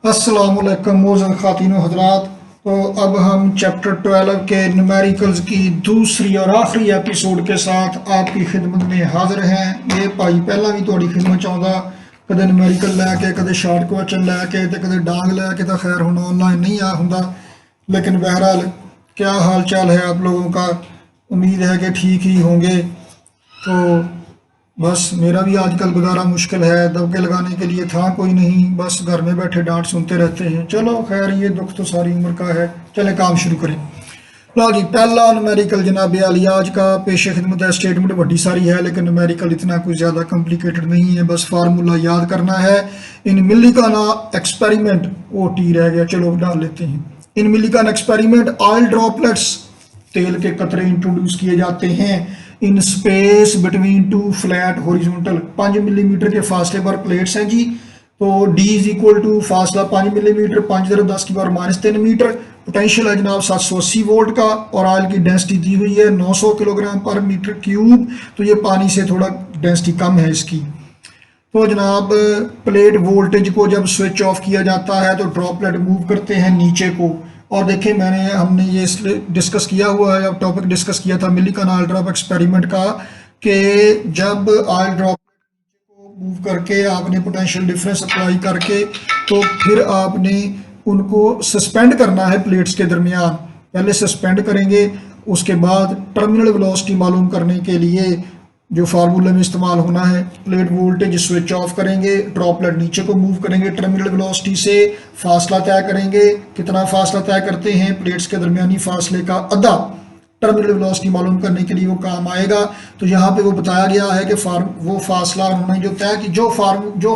अस्सलामुअलैकुम मोअज़्ज़ज़ ख़ातिन व हज़रात। तो अब हम चैप्टर 12 के न्यूमेरिकल्स की दूसरी और आखिरी एपिसोड के साथ आपकी खिदमत में हाजिर हैं। ये भाई पहला भी थोड़ी खिदमत चाहता कदे न्यूमेरिकल लैके कदे शार्ट क्वेश्चन लैके तो कदे डांग लैके तो खैर हुण ऑनलाइन नहीं आ हुंदा, लेकिन बहरहाल क्या हाल चाल है आप लोगों का। उम्मीद है कि ठीक ही होंगे। तो बस मेरा भी आजकल गुजारा मुश्किल है, दबके लगाने के लिए था कोई नहीं, बस घर में बैठे डांट सुनते रहते हैं। चलो खैर ये दुख तो सारी उम्र का है। चले काम शुरू करें। लो जी, पहला न्यूमेरिकल जनाब अली आज का पेश खिदमत है। स्टेटमेंट बड़ी सारी है लेकिन न्यूमेरिकल इतना कुछ ज़्यादा कॉम्प्लिकेटेड नहीं है, बस फार्मूला याद करना है। इन मिल्लिकाना एक्सपेरिमेंट ओ टी रह गया, चलो डाल लेते हैं। इन मिल्लिकाना एक्सपेरिमेंट ऑयल ड्रॉपलेट्स तेल के कतरे इंट्रोड्यूस किए जाते हैं in space between two flat horizontal 5 millimetre के फासले पर प्लेट्स हैं जी। तो D इज इक्वल टू फासला 5 मिलीमीटर, 5×10⁻³ मीटर। पोटेंशियल है जनाब 780 वोल्ट का और ऑयल की डेंसिटी दी हुई है 900 किलोग्राम पर मीटर क्यूब। तो ये पानी से थोड़ा डेंसिटी कम है इसकी। तो जनाब प्लेट वोल्टेज को जब स्विच ऑफ किया जाता है तो ड्रॉपलेट मूव करते हैं नीचे को। और देखें हमने ये इसलिए डिस्कस किया हुआ है, अब टॉपिक डिस्कस किया था मिल्लिकाना ऑयल ड्रॉप एक्सपेरिमेंट का, कि जब ऑयल ड्रॉप को मूव करके आपने पोटेंशियल डिफरेंस अप्लाई करके तो फिर आपने उनको सस्पेंड करना है प्लेट्स के दरमियान। पहले सस्पेंड करेंगे, उसके बाद टर्मिनल वेलोसिटी मालूम करने के लिए जो फार्मूले में इस्तेमाल होना है, प्लेट वोल्टेज स्विच ऑफ करेंगे, ड्रॉपलेट नीचे को मूव करेंगे टर्मिनल वेलोसिटी से, फासला तय करेंगे। कितना फासला तय करते हैं? प्लेट्स के दरमियानी फासले का आधा टर्मिनल वेलोसिटी मालूम करने के लिए वो काम आएगा। तो यहाँ पे वो बताया गया है कि वो फासला उन्होंने जो तय की जो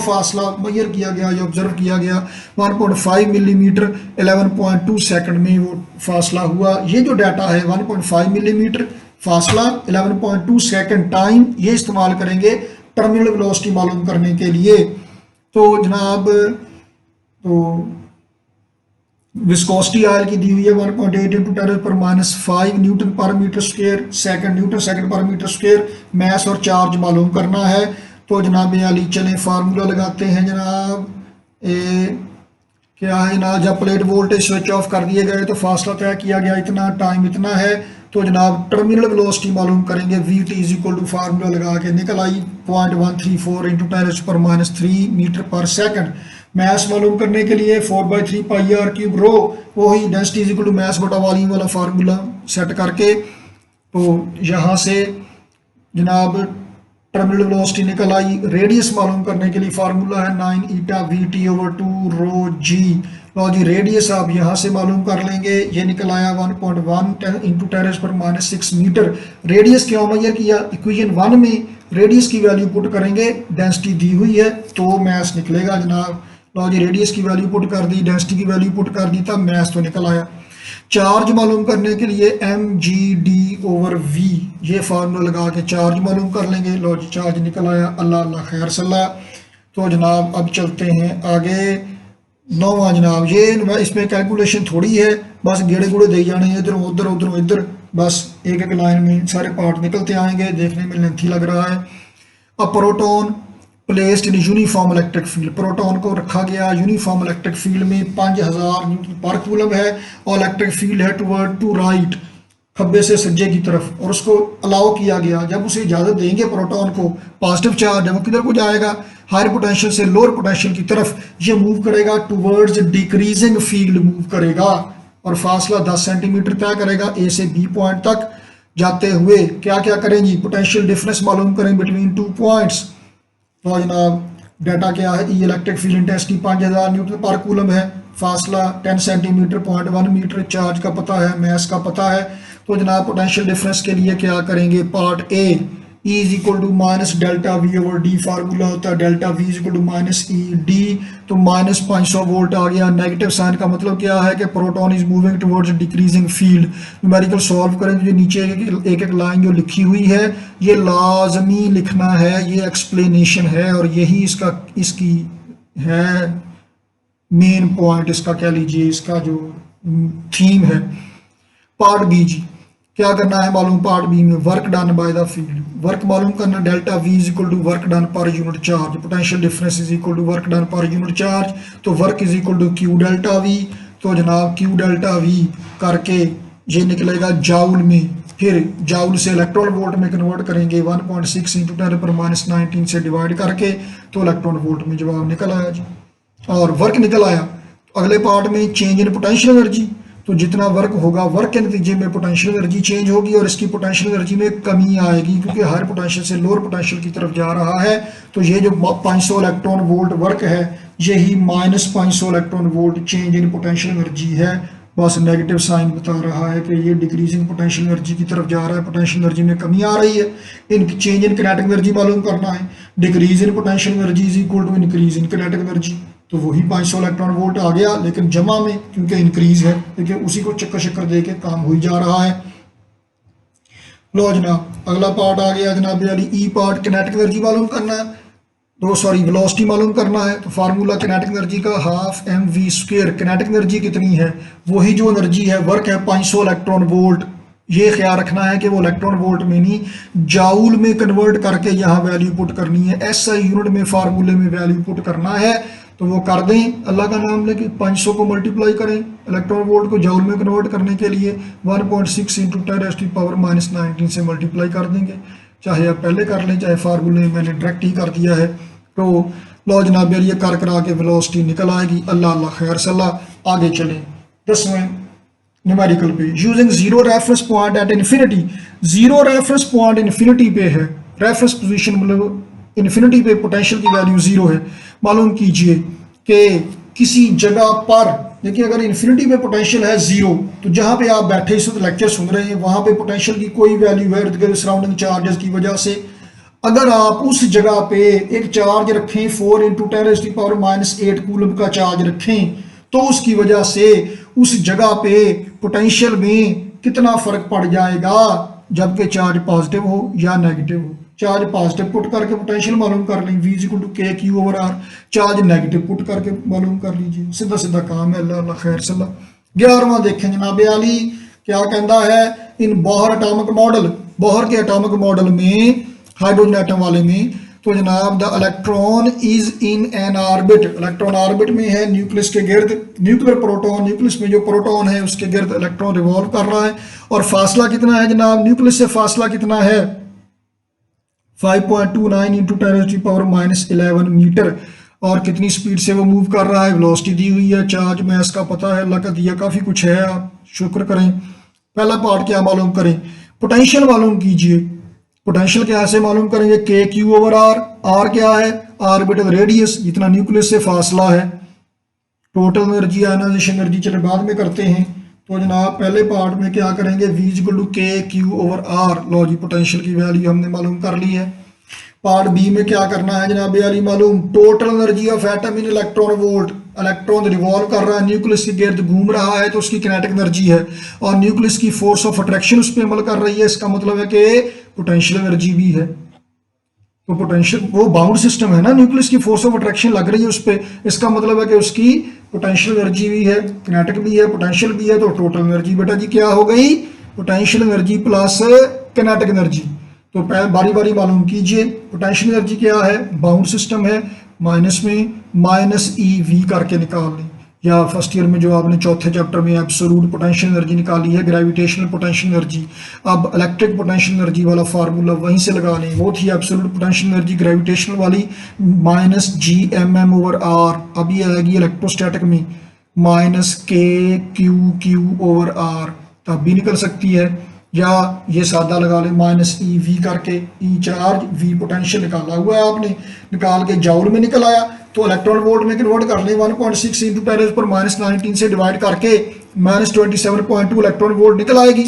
फासला मेजर किया गया, जो ऑब्जर्व किया गया 1.5 मिलीमीटर 11.2 सेकंड में वो फासला हुआ। ये जो डाटा है 1.5 मिलीमीटर फासला 11.2 सेकंड टाइम, ये इस्तेमाल करेंगे टर्मिनल वेलोसिटी मालूम करने के लिए। तो जनाब तो विस्कोसिटी ऑयल की दी हुई है 1.8 into 10⁻⁵ newton per metre square second, newton second per metre square. Mass और चार्ज मालूम करना है। तो जनाब अली चलें फार्मूला लगाते हैं जनाब। क्या है ना, जब प्लेट वोल्टेज स्विच ऑफ कर दिए गए तो फासला तय किया गया इतना, टाइम इतना है। तो जनाब टर्मिनल वेलोसिटी मालूम करेंगे, VT is equal to formula लगा के निकल आई 0.134 into 10⁻³ metre per second. Mass मालूम करने के लिए 4/3 पाई आर क्यूब रो, वही density is equal to mass बटा वॉल्यूम वाला फार्मूला सेट करके। तो यहाँ से जनाब टर्मिनल वेलोसिटी निकल आई। रेडियस मालूम करने के लिए फार्मूला है 9 ईटा VT/2 रो जी। लो जी, रेडियस आप यहाँ से मालूम कर लेंगे, ये निकल आया 1.1 इंटू 10⁻⁶ मीटर। रेडियस क्यों मेजर किया? इक्वेशन 1 में रेडियस की वैल्यू पुट करेंगे, डेंसिटी दी हुई है तो मैस निकलेगा जनाब। लो जी, रेडियस की वैल्यू पुट कर दी, डेंसिटी की वैल्यू पुट कर दी, तब मैस तो निकल आया। चार्ज मालूम करने के लिए mg/d/v, ये फार्मूला लगा के चार्ज मालूम कर लेंगे। लो जी, चार्ज निकल आया। अल्लाह अल्लाह खैर सल्ला। तो जनाब अब चलते हैं आगे। 9वां जनाब, ये इसमें कैलकुलेशन थोड़ी है, बस गेड़े गुड़े दे जाने हैं, इधरों उधर उधरों इधर, बस एक एक लाइन में सारे पार्ट निकलते आएंगे, देखने में लेंथी लग रहा है। अब proton placed in uniform electric field, proton को रखा गया यूनिफॉर्म इलेक्ट्रिक फील्ड में 5000 न्यूटन पर कूलम है और इलेक्ट्रिक फील्ड है टू राइट, खब्बे से सज्जे की तरफ, और उसको अलाउ किया गया। जब उसे इजाज़त देंगे प्रोटॉन को, पॉजिटिव चार्ज है वो किधर को जाएगा? हायर पोटेंशियल से लोअर पोटेंशियल की तरफ ये मूव करेगा, टूवर्ड्स डिक्रीजिंग फील्ड मूव करेगा और फासला 10 सेंटीमीटर तय करेगा ए से बी पॉइंट तक जाते हुए। क्या क्या करेंगी? पोटेंशियल डिफरेंस मालूम करें बिटवीन 2 पॉइंट्स। तो जनाब डाटा क्या है? ई इलेक्ट्रिक फील्ड इंटेंसिटी 5000 न्यूटन पर कूलम है, फासला 10 सेंटीमीटर 0.1 मीटर, चार्ज का पता है, मैस का पता है। तो जनाब पोटेंशियल डिफरेंस के लिए क्या करेंगे? Part A, E is equal to -ΔV/d, formula होता है ΔV is equal to -ED। तो -500 वोल्ट आ गया। नेगेटिव साइन का मतलब क्या है? कि proton is moving towards decreasing field. Numerical solve करें तो जो नीचे एक एक लाइन जो लिखी हुई है ये लाजमी लिखना है, ये एक्सप्लेनेशन है और यही इसकी है मेन पॉइंट, इसका कह लीजिए इसका जो थीम है। पार्ट बी जी, क्या करना है मालूम पार्ट बी में, work done by the field, work मालूम करना, delta V is equal to work done per unit charge, potential difference is equal to work done per unit charge, तो work is equal to q delta V, तो जनाब Q delta we करके ये निकलेगा joule में, फिर joule से electron volt में कन्वर्ट करेंगे 1.6 इंटू 10⁻19 से डिवाइड करके, तो इलेक्ट्रॉन वोल्ट में जवाब निकल आया जी, और वर्क निकल आया। अगले पार्ट में चेंज इन पोटेंशियल एनर्जी, तो जितना वर्क होगा वर्क के नतीजे में पोटेंशियल एनर्जी चेंज होगी और इसकी पोटेंशियल एनर्जी में कमी आएगी, क्योंकि हायर पोटेंशियल से लोअर पोटेंशियल की तरफ जा रहा है। तो ये जो 500 इलेक्ट्रॉन वोल्ट वर्क है, यही -500 electron volt change in potential energy है। बस नेगेटिव साइन बता रहा है कि ये डिक्रीजिंग पोटेंशियल एनर्जी की तरफ जा रहा है, पोटेंशियल एनर्जी में कमी आ रही है। In change in kinetic energy मालूम करना है, decrease in potential energy is equal to increase in kinetic energy, तो वही 500 इलेक्ट्रॉन वोल्ट आ गया, लेकिन जमा में क्योंकि इंक्रीज है, लेकिन उसी को चक्कर शक्कर दे के काम हो ही जा रहा है। लो जनाब अगला पार्ट आ गया जनाब यानी ई पार्ट, किनेटिक एनर्जी मालूम करना है, तो सॉरी वेलोसिटी मालूम करना है। तो फार्मूला किनेटिक एनर्जी का ½ mv², किनेटिक एनर्जी कितनी है, वही जो एनर्जी है वर्क है 500 इलेक्ट्रॉन वोल्ट, ये ख्याल रखना है कि वो इलेक्ट्रॉन वोल्ट में नहीं जाउल में कन्वर्ट करके यहाँ वैल्यू पुट करनी है, SI यूनिट में फार्मूले में वैल्यू पुट करना है। तो वो कर दें, अल्लाह का नाम लेके 500 को मल्टीप्लाई करें इलेक्ट्रॉन वोल्ट को जाउल में कन्वर्ट करने के लिए 1.6 इंटू 10⁻19 से मल्टीप्लाई कर देंगे, चाहे आप पहले कर लें चाहे फार्मूले में मैंने डायरेक्ट ही कर दिया है। तो लो जनाब यार ये कर करा के वेलोसिटी निकल आएगी। अल्लाह अल्लाह खैर सल्लाह, आगे चलें 10वें न्यूमेरिकल पे। Using zero reference point at infinity, zero reference point infinity पे है, रेफरेंस पोजीशन मतलब इन्फिनिटी पे पोटेंशियल की वैल्यू जीरो है। मालूम कीजिए कि किसी जगह पर, देखिए अगर इन्फिनिटी पे पोटेंशियल है जीरो, तो जहाँ पे आप बैठे इस वक्त लेक्चर सुन रहे हैं वहाँ पे पोटेंशियल की कोई वैल्यू है इर्द गिर्द सराउंडिंग चार्जेस की वजह से। अगर आप उस जगह पे एक चार्ज रखें 4 इंटू 10⁻⁸ कूलम का चार्ज रखें, तो उसकी वजह से उस जगह पे पोटेंशियल में कितना फर्क पड़ जाएगा, जबकि चार्ज पॉजिटिव हो या नेगेटिव हो। चार्ज पॉजिटिव पुट करके पोटेंशियल मालूम कर लें, V = KQ/R, charge negative put करके मालूम कर लीजिए, सीधा सीधा काम है। अल्लाह अल्लाह खैर सल्ला। 11वां देखें जनाब आली क्या कहता है, इन बोहर एटॉमिक मॉडल, बोहर के एटॉमिक मॉडल में हाइड्रोजन एटम वाले में, तो जनाब the electron is in an orbit, electron orbit में है न्यूक्लियस के गिर्द, न्यूक्लियर प्रोटॉन, न्यूक्लियस में जो प्रोटॉन है उसके गिर्द इलेक्ट्रॉन रिवॉल्व कर रहा है। और फासला कितना है जनाब, न्यूक्लियस से फासला कितना है 5.29 इंटू 10⁻11 मीटर, और कितनी स्पीड से वो मूव कर रहा है, वेलोसिटी दी हुई है, चार्ज में इसका पता है, अल्लाह का दिया काफ़ी कुछ है, आप शुक्र करें। पहला पार्ट क्या मालूम करें, पोटेंशियल मालूम कीजिए। पोटेंशियल कैसे मालूम करेंगे, KQ/R, R क्या है ऑर्बिटल रेडियस, जितना न्यूक्लियस से फासला है। टोटल एनर्जी आयनाइजेशन एनर्जी चले बाद में करते हैं। तो जनाब पहले पार्ट में क्या करेंगे, V = KQ/R, लो जी पोटेंशियल की वैल्यू हमने मालूम कर ली है। पार्ट बी में क्या करना है जनाब यारी मालूम, total energy of atom in electron volt, electron revolve कर रहा है, न्यूक्लियस के गिर्द घूम रहा है, तो उसकी किनेटिक एनर्जी है, और न्यूक्लियस की फोर्स ऑफ अट्रैक्शन उस पर अमल कर रही है, इसका मतलब है कि पोटेंशियल एनर्जी भी है। तो पोटेंशियल वो बाउंड सिस्टम है ना, न्यूक्लियस की फोर्स ऑफ अट्रैक्शन लग रही है उस पर, इसका मतलब है कि उसकी पोटेंशियल एनर्जी भी है, किनेटिक भी है, पोटेंशियल भी है, तो टोटल एनर्जी बेटा जी क्या हो गई, potential energy plus kinetic energy. तो बारी बारी मालूम कीजिए, पोटेंशियल एनर्जी क्या है, बाउंड सिस्टम है, माइनस में -EV करके निकाल लें, या फर्स्ट ईयर में जो आपने चौथे चैप्टर में एब्सोल्यूट पोटेंशियल एनर्जी निकाली है, ग्रेविटेशनल पोटेंशियल एनर्जी, अब इलेक्ट्रिक पोटेंशियल एनर्जी वाला फार्मूला वहीं से लगा लें, वो थी एब्सोल्यूट पोटेंशियल एनर्जी ग्रेविटेशनल वाली -Gmm/R, अभी आएगी इलेक्ट्रोस्टैटिक में -KQQ/R, तब भी निकल सकती है, या ये सादा लगा लें -EV करके, E चार्ज V पोटेंशियल निकाला हुआ है आपने, निकाल के जाउल में निकल आया, तो इलेक्ट्रॉन वोल्ट में कन्वर्ट कर लें, 1.6 इंटू 10⁻19 से डिवाइड करके -27.2 इलेक्ट्रॉन वोल्ट निकल आएगी।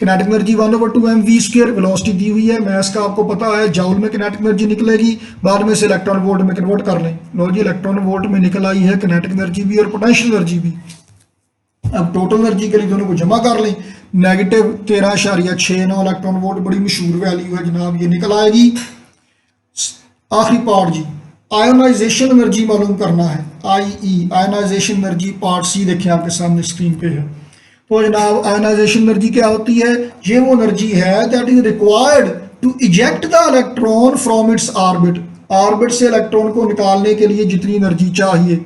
किनेटिक एनर्जी 1/2 mv², वेलोसिटी दी हुई है, मैथ्स का आपको पता है, जाउल में किनेटिक एनर्जी निकलेगी, बाद में से इलेक्ट्रॉन वोल्ट में कन्वर्ट कर लें, लो जी इलेक्ट्रॉन वोल्ट में निकल आई है किनेटिक एनर्जी भी और पोटेंशियल एनर्जी भी। अब टोटल एनर्जी के लिए दोनों को जमा कर लें, -13.69 इलेक्ट्रॉन वोल्ट, बड़ी मशहूर वैल्यू है जनाब, ये निकल आएगी। आखिरी पार्ट जी, आयोनाइजेशन एनर्जी मालूम करना है, IE ionisation energy, part C देखें आपके सामने स्क्रीन पे है। तो जनाब आयनाइजेशन एनर्जी क्या होती है? ये वो एनर्जी है that is required to eject the electron from its orbit. Orbit से इलेक्ट्रॉन को निकालने के लिए जितनी एनर्जी चाहिए।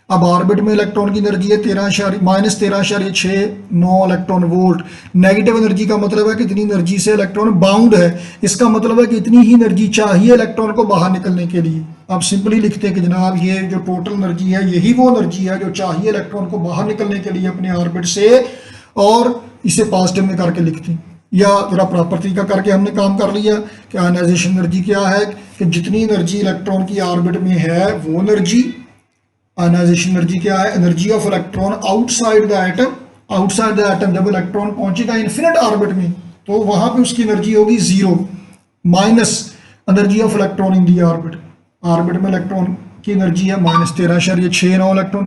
अब ऑर्बिट में इलेक्ट्रॉन की एनर्जी है -13.69 इलेक्ट्रॉन वोल्ट। नेगेटिव एनर्जी का मतलब है कि इतनी एनर्जी से इलेक्ट्रॉन बाउंड है। इसका मतलब है कि इतनी ही एनर्जी चाहिए इलेक्ट्रॉन को बाहर निकलने के लिए। अब सिंपली लिखते हैं कि जनाब ये जो टोटल एनर्जी है यही वो एनर्जी है जो चाहिए इलेक्ट्रॉन को बाहर निकलने के लिए अपने ऑर्बिट से, और इसे पॉजिटिव में करके लिखते हैं। या जरा प्रॉपर तरीका करके हमने काम कर लिया कि आयनाइजेशन एनर्जी क्या है कि जितनी एनर्जी इलेक्ट्रॉन की ऑर्बिट में है वो एनर्जी। आयनाइजेशन एनर्जी क्या है? Energy of electron outside the atom. Outside the atom जब इलेक्ट्रॉन पहुंचेगा इन्फिनिट ऑर्बिट में तो वहां पे उसकी एनर्जी होगी 0 minus energy of electron in the orbit. Orbit में इलेक्ट्रॉन की एनर्जी है -13.69 इलेक्ट्रॉन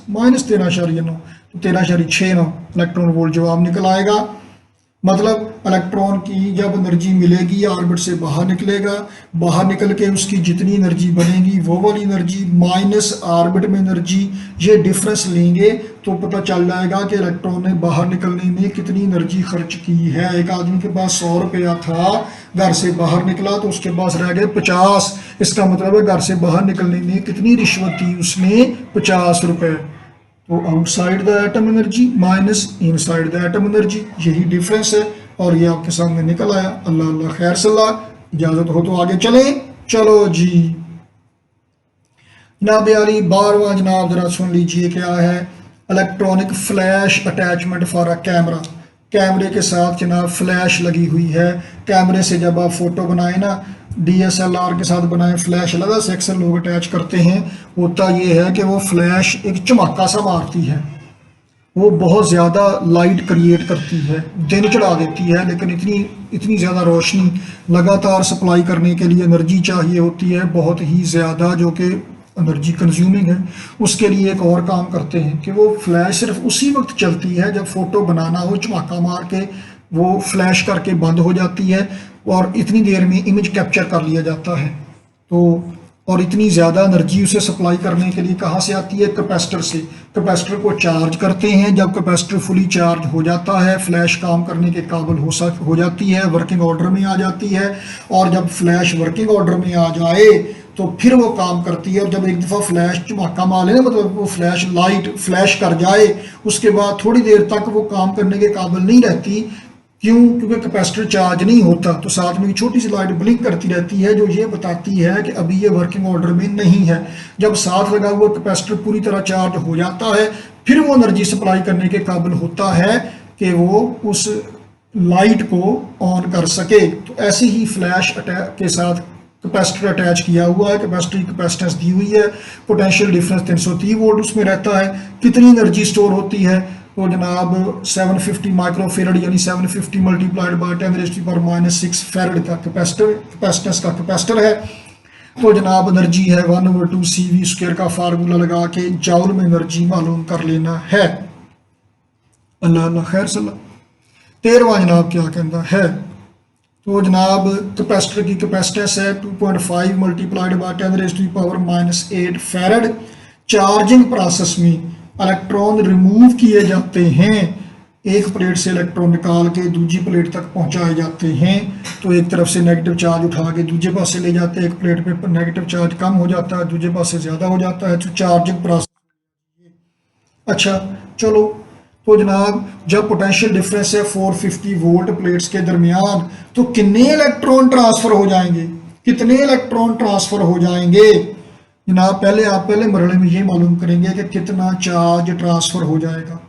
माइनस 13.9, तो 13.69 इलेक्ट्रॉन वोल्ट जवाब निकल आएगा। मतलब इलेक्ट्रॉन की जब एनर्जी मिलेगी ऑर्बिट से बाहर निकलेगा, बाहर निकल के उसकी जितनी एनर्जी बनेगी वो वाली एनर्जी माइनस ऑर्बिट में एनर्जी, ये डिफरेंस लेंगे तो पता चल जाएगा कि इलेक्ट्रॉन ने बाहर निकलने में कितनी एनर्जी खर्च की है। एक आदमी के पास 100 रुपया था, घर से बाहर निकला तो उसके पास रह गए 50। इसका मतलब है घर से बाहर निकलने में कितनी रिश्वत दी उसने? 50 रुपये। तो outside the atom energy minus inside the atom energy, यही डिफरेंस है और ये आपके सामने निकल आया। अल्लाह अल्लाह खैर सल्लाह, इजाजत हो तो आगे चलें। चलो जी जनाब यारी 12वां जनाब जरा सुन लीजिए क्या है। Electronic flash attachment for a camera. कैमरे के साथ जनाब फ्लैश लगी हुई है। कैमरे से जब आप फोटो बनाए ना, DSLR के साथ बनाए, फ्लैश अलग से अक्सर लोग अटैच करते हैं। होता ये है कि वो फ्लैश एक चमका सा मारती है, वो बहुत ज़्यादा लाइट क्रिएट करती है, दिन चढ़ा देती है, लेकिन इतनी ज़्यादा रोशनी लगातार सप्लाई करने के लिए एनर्जी चाहिए होती है बहुत ही ज़्यादा, जो कि एनर्जी कंज्यूमिंग है। उसके लिए एक और काम करते हैं कि वो फ्लैश सिर्फ उसी वक्त चलती है जब फ़ोटो बनाना हो, चमका मार के वो फ्लैश करके बंद हो जाती है और इतनी देर में इमेज कैप्चर कर लिया जाता है। तो और इतनी ज़्यादा एनर्जी उसे सप्लाई करने के लिए कहाँ से आती है? कैपेसिटर से। कैपेसिटर को चार्ज करते हैं, जब कैपेसिटर फुली चार्ज हो जाता है फ्लैश काम करने के काबिल हो जाती है, वर्किंग ऑर्डर में आ जाती है। और जब फ्लैश वर्किंग ऑर्डर में आ जाए तो फिर वो काम करती है। और जब एक दफ़ा फ्लैश चमका मार ले, मतलब वो फ्लैश लाइट फ्लैश कर जाए, उसके बाद थोड़ी देर तक वो काम करने के काबिल नहीं रहती। क्यों? क्योंकि कैपेसिटर चार्ज नहीं होता, तो साथ में एक छोटी सी लाइट ब्लिंक करती रहती है जो ये बताती है कि अभी ये वर्किंग ऑर्डर में नहीं है। जब साथ लगा हुआ कैपेसिटर पूरी तरह चार्ज हो जाता है फिर वो एनर्जी सप्लाई करने के काबिल होता है कि वो उस लाइट को ऑन कर सके। तो ऐसे ही फ्लैश के साथ कैपेसिटर अटैच किया हुआ है। कैपेसिटर की कैपेसिटेंस दी हुई है, पोटेंशियल डिफरेंस 330 वोल्ट उसमें रहता है। कितनी एनर्जी स्टोर होती है? तो जनाब 750 माइक्रोफेरड यानी 750 मल्टीप्लाइड बाय 10⁻⁻6 फेरड का कैपेसिटेंस का कैपेसिटर है। तो जनाब एनर्जी है 1/2 CV² का फार्मूला लगा के जॉउल में एनर्जी मालूम कर लेना है। अल्लाह अल्लाह खैर सल्ला। 13वां जनाब क्या कहता है? तो जनाब कैपेसिटर की कैपेसिटेंस है 2.5 multiplied by 10⁻⁻8 farad. Charging process में इलेक्ट्रॉन रिमूव किए जाते हैं, एक प्लेट से इलेक्ट्रॉन निकाल के दूसरी प्लेट तक पहुंचाए जाते हैं। तो एक तरफ से नेगेटिव चार्ज उठा के दूसरे पास से ले जाते हैं, एक प्लेट पे नेगेटिव चार्ज कम हो जाता है, दूसरे पास से ज़्यादा हो जाता है। तो चार्जिंग प्रोसेस। अच्छा चलो, तो जनाब जब पोटेंशियल डिफरेंस है 450 वोल्ट प्लेट्स के दरमियान, तो कितने इलेक्ट्रॉन ट्रांसफर हो जाएंगे? कितने इलेक्ट्रॉन ट्रांसफर हो जाएंगे जनाब? आप पहले मरहले में ये मालूम करेंगे कि कितना चार्ज ट्रांसफर हो जाएगा।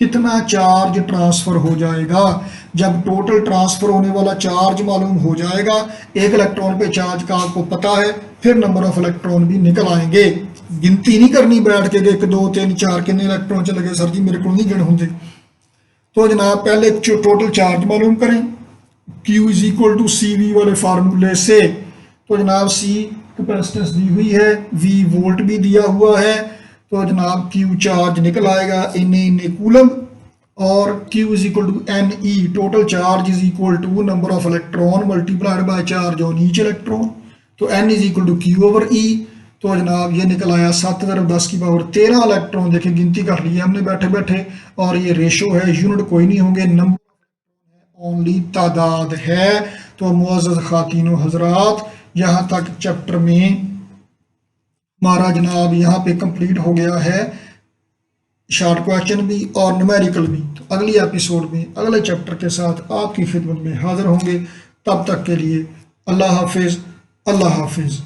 कितना चार्ज ट्रांसफर हो जाएगा? जब टोटल ट्रांसफर होने वाला चार्ज मालूम हो जाएगा, एक इलेक्ट्रॉन पे चार्ज का आपको पता है, फिर नंबर ऑफ इलेक्ट्रॉन भी निकल आएंगे। गिनती नहीं करनी बैठ के 1 2 3 4 कितने इलेक्ट्रॉन चले गए सर जी, मेरे को नहीं गिन होंगे। तो जनाब पहले टोटल चार्ज मालूम करें Q = CV वाले फार्मूले से। तो जनाब C कैपेसिटेंस दी हुई है, V वोल्ट भी दिया हुआ है, तो जनाब Q चार्ज निकल आएगा Na कूलम, और Q = Ne total charge = number of electron multiplied by charge on each electron. तो N = Q/E। तो जनाब ये निकल आया 7 × 10 की पावर 13 इलेक्ट्रॉन। देखिए गिनती कर ली है हमने बैठे बैठे, और ये रेशो है, यूनिट कोई नहीं होंगे, नंबर ओनली तादाद है। तो मुअज़्ज़ज़ ख़ातीन व हज़रात, यहाँ तक चैप्टर में हमारा जनाब यहाँ पे कंप्लीट हो गया है, शॉर्ट क्वेश्चन भी और न्यूमेरिकल भी। तो अगली एपिसोड में अगले चैप्टर के साथ आपकी खिदमत में हाजिर होंगे। तब तक के लिए अल्लाह हाफिज़, अल्लाह हाफिज़।